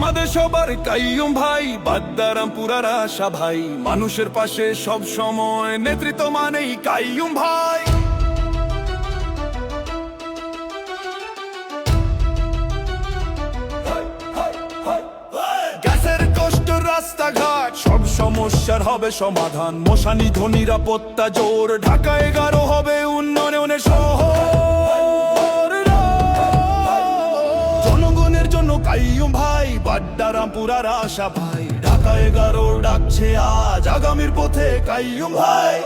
আমাদের সবার কাইয়ুম ভাই, বাদ্দারামপুরার আশা ভাই, মানুষের পাশে সব সময় নেতৃত্ব মানেই কাইয়ুম ভাই। গ্যাসের কষ্ট, রাস্তাঘাট, সব সমস্যার হবে সমাধান। মশানি নিরাপত্তা জোর, ঢাকা 11 হবে উন্নয়নের শহর। জনগণের জন্য কাইয়ুম ভাই, বাড্ডারামপুরার আশা ভাই, ঢাকা 11 ডাকছে আজ, আগামীর পথে কাইয়ুম ভাই।